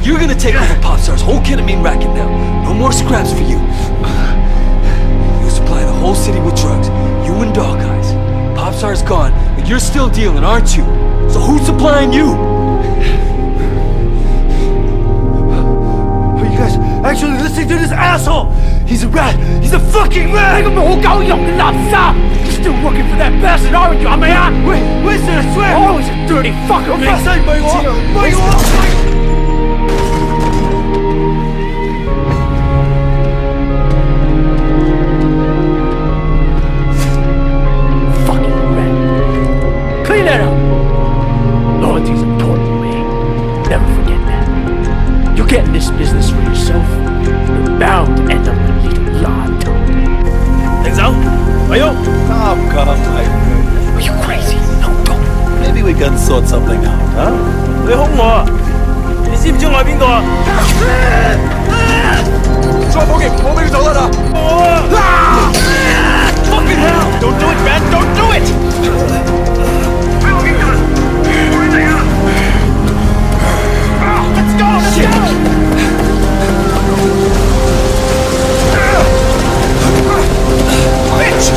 You're gonna take over Popstar's whole ketamine racket now. No more scraps for you. You supply the whole city with drugs. You and Dog Eyes. Popstar's gone, but you're still dealing, aren't you? So who's supplying you? Are you guys actually listening to this asshole? He's a rat! He's a fucking rat! You're still working for that bastard, aren't you? I mean, Where's the swear? oh, he's a dirty fucker, I'm man. not saying Fucking rat. Clean that up. Loyalty's important to me. Never forget that. You're getting this business for yourself. You're bound to end up with a little yard. Come, my friend. Are you crazy? No, don't. Maybe we can sort something out, huh? 你兇我啊！你知唔知我係邊個啊？再保險，唔好俾佢走甩啦！ Fucking hell! Don't do it, man! Don't do it! Let's go! Let's go! Bitch!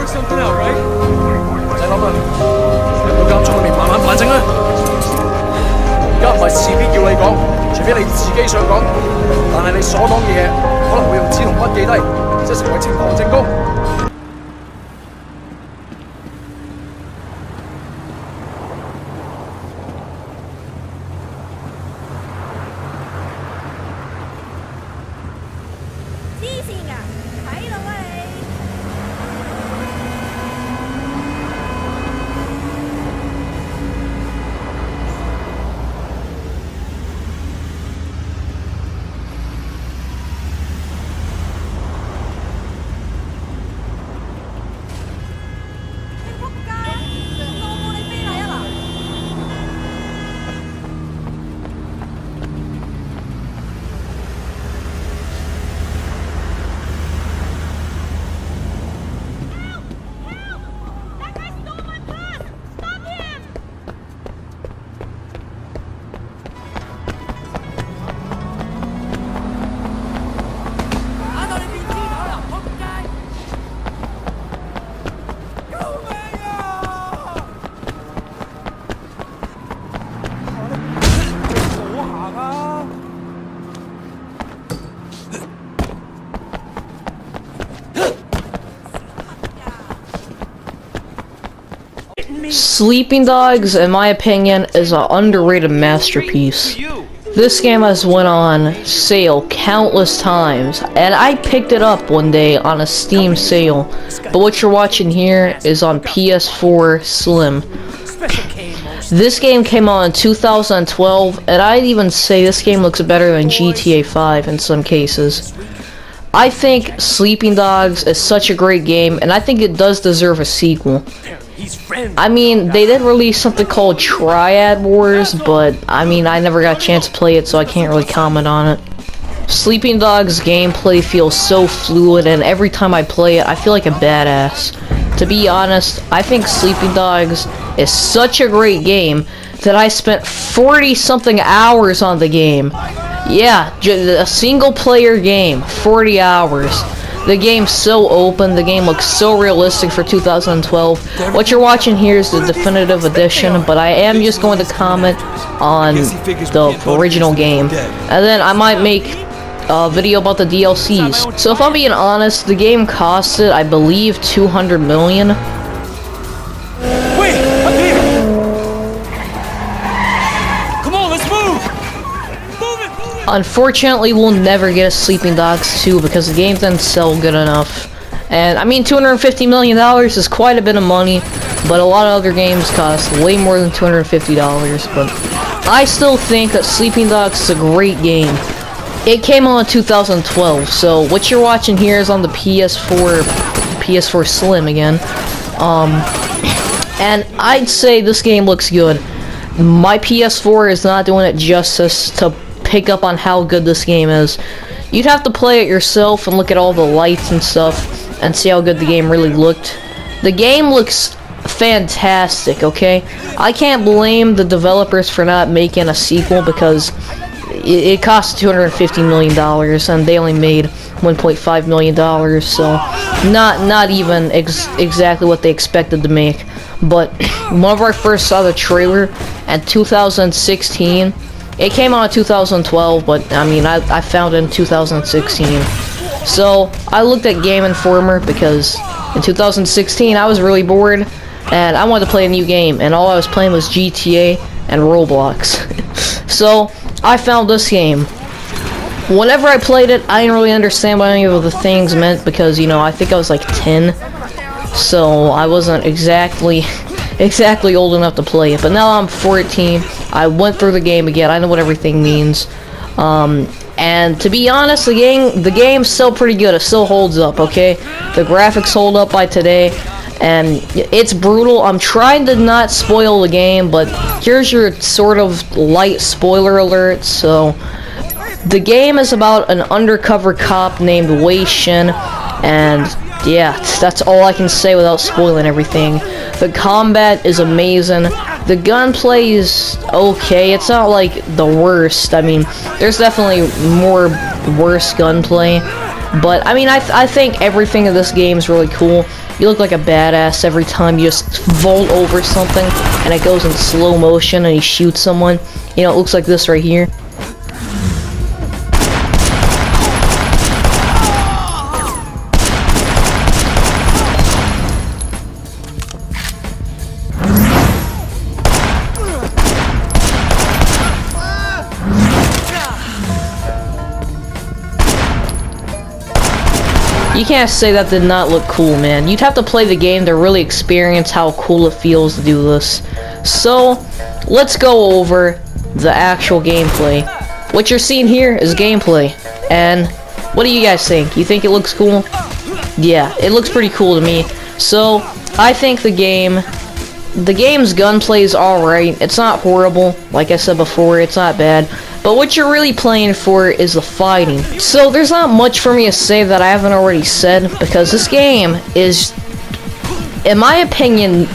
Something out, right? 唔使諗啦，入到監倉裏面慢慢反省啦。而家唔係事必要你講，除非你自己想講。但係你所講嘅嘢可能會用紙同筆記低，即係成為呈堂證供。黐線㗎，睇到啊你！Sleeping Dogs, in my opinion, is an underrated masterpiece. This game has went on sale countless times, and I picked it up one day on a Steam sale, but what you're watching here is on PS4 Slim. This game came out in 2012, and I'd even say this game looks better than GTA 5 in some cases. I think Sleeping Dogs is such a great game, and I think it does deserve a sequel. I mean, they did release something called Triad Wars, but I mean, I never got a chance to play it, so I can't really comment on it. Sleeping Dogs gameplay feels so fluid, and every time I play it, I feel like a badass. To be honest, I think Sleeping Dogs is such a great game that I spent 40-something hours on the game. Yeah, a single-player game, 40 hours. The game's so open, the game looks so realistic for 2012. What you're watching here is the definitive edition, but I am just going to comment on the original game. And then I might make a video about the DLCs. So if I'm being honest, the game costed, I believe, $200 million. Wait, up here! Come on, let's move! Move it! Unfortunately, we'll never get a Sleeping Dogs 2 because the game didn't sell good enough. And I mean, $250 million is quite a bit of money, but a lot of other games cost way more than $250. But I still think that Sleeping Dogs is a great game. It came out in 2012, so what you're watching here is on the PS4 Slim again. And I'd say this game looks good. My PS4 is not doing it justice to pick up on how good this game is. You'd have to play it yourself and look at all the lights and stuff and see how good the game really looked. The game looks fantastic, okay? I can't blame the developers for not making a sequel because it cost $250 million and they only made $1.5 million, so not even exactly what they expected to make. But whenever I first saw the trailer in 2016, it came out in 2012, but I mean I found it in 2016. So I looked at Game Informer because in 2016 I was really bored and I wanted to play a new game, and all I was playing was GTA and Roblox. So I found this game. Whenever I played it, I didn't really understand what any of the things meant because, you know, I think I was like 10, so I wasn't exactly old enough to play it. But now I'm 14. I went through the game again. I know what everything means. And to be honest, the game's still pretty good. It still holds up, okay? The graphics hold up by today, and it's brutal. I'm trying to not spoil the game, but here's your sort of light spoiler alert. So the game is about an undercover cop named Wei Shen, and yeah, that's all I can say without spoiling everything. The combat is amazing. The gunplay is okay. It's not like the worst. I mean, there's definitely worse gunplay, but I mean, I think everything in this game is really cool. You look like a badass every time you just vault over something and it goes in slow motion and you shoot someone. You know, it looks like this right here. You can't say that did not look cool, man. You'd have to play the game to really experience how cool it feels to do this. So, let's go over the actual gameplay. What you're seeing here is gameplay. And what do you guys think? You think it looks cool? Yeah, it looks pretty cool to me. So, I think the game's gunplay is alright. It's not horrible. Like I said before, it's not bad. But what you're really playing for is the fighting. So there's not much for me to say that I haven't already said, because this game is, in my opinion,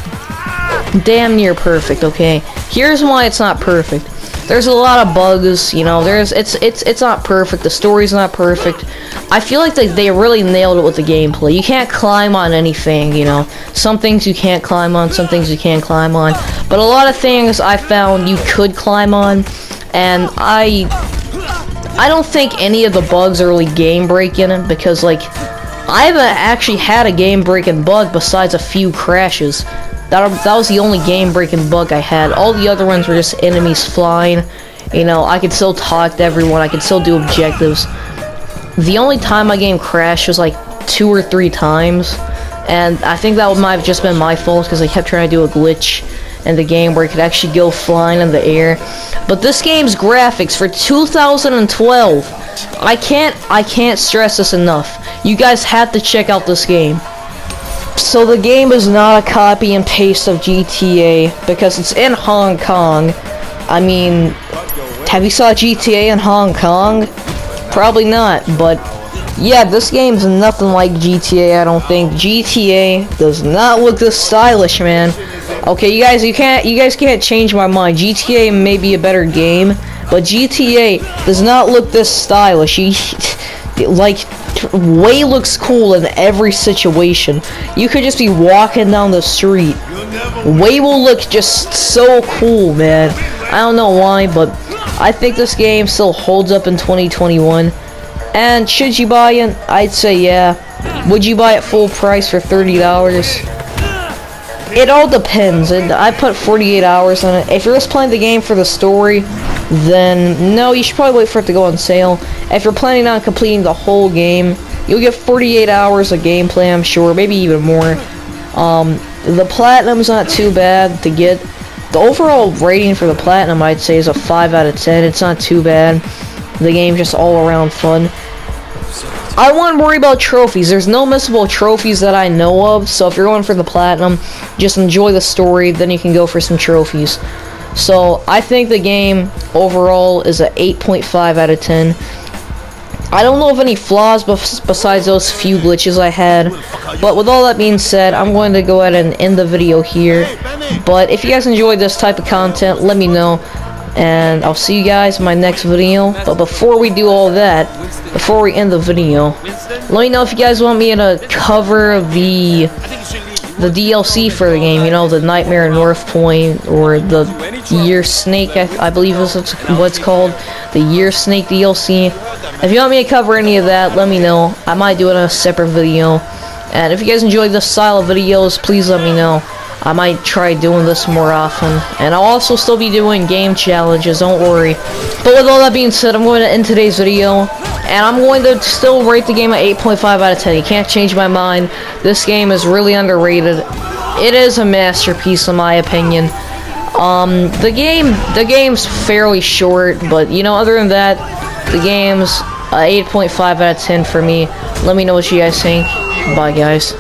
damn near perfect, okay? Here's why it's not perfect. There's a lot of bugs, you know, it's not perfect, the story's not perfect. I feel like they really nailed it with the gameplay. You can't climb on anything, you know. Some things you can't climb on, some things you can't climb on. But a lot of things I found you could climb on. And I don't think any of the bugs are really game-breaking, because, like, I haven't actually had a game-breaking bug besides a few crashes. That was the only game-breaking bug I had. All the other ones were just enemies flying. You know, I could still talk to everyone, I could still do objectives. The only time my game crashed was, like, 2 or 3 times. And I think that might have just been my fault, because I kept trying to do a glitch in the game where it could actually go flying in the air. But this game's graphics for 2012, I can't stress this enough. You guys have to check out this game. So the game is not a copy and paste of GTA because it's in Hong Kong. I mean, have you saw GTA in Hong Kong? Probably not, but yeah, this game's nothing like GTA, I don't think. GTA does not look this stylish, man. Okay, you guys can't change my mind. GTA may be a better game, but GTA does not look this stylish. Way looks cool in every situation. You could just be walking down the street. Way will look just so cool, man. I don't know why, but I think this game still holds up in 2021. And should you buy it? I'd say yeah. Would you buy it full price for $30? It all depends. I put 48 hours on it. If you're just playing the game for the story, then no, you should probably wait for it to go on sale. If you're planning on completing the whole game, you'll get 48 hours of gameplay, I'm sure, maybe even more. The platinum's not too bad to get. The overall rating for the platinum, I'd say, is a 5 out of 10. It's not too bad. The game's just all around fun. I wouldn't worry about trophies. There's no missable trophies that I know of, so if you're going for the platinum, just enjoy the story, then you can go for some trophies. So, I think the game overall is a 8.5 out of 10. I don't know of any flaws besides those few glitches I had, but with all that being said, I'm going to go ahead and end the video here. But if you guys enjoyed this type of content, let me know, and I'll see you guys in my next video. But before we do all that, before we end the video, let me know if you guys want me to cover the DLC for the game, you know, the Nightmare in North Point, or the Year Snake, I believe is what it's called, the Year Snake DLC. If you want me to cover any of that, let me know. I might do it in a separate video. And if you guys enjoy this style of videos, please let me know. I might try doing this more often. And I'll also still be doing game challenges, don't worry. But with all that being said, I'm going to end today's video. And I'm going to still rate the game at 8.5 out of 10. You can't change my mind. This game is really underrated. It is a masterpiece in my opinion. The game's fairly short, but you know, other than that, the game's 8.5 out of 10 for me. Let me know what you guys think. Bye guys.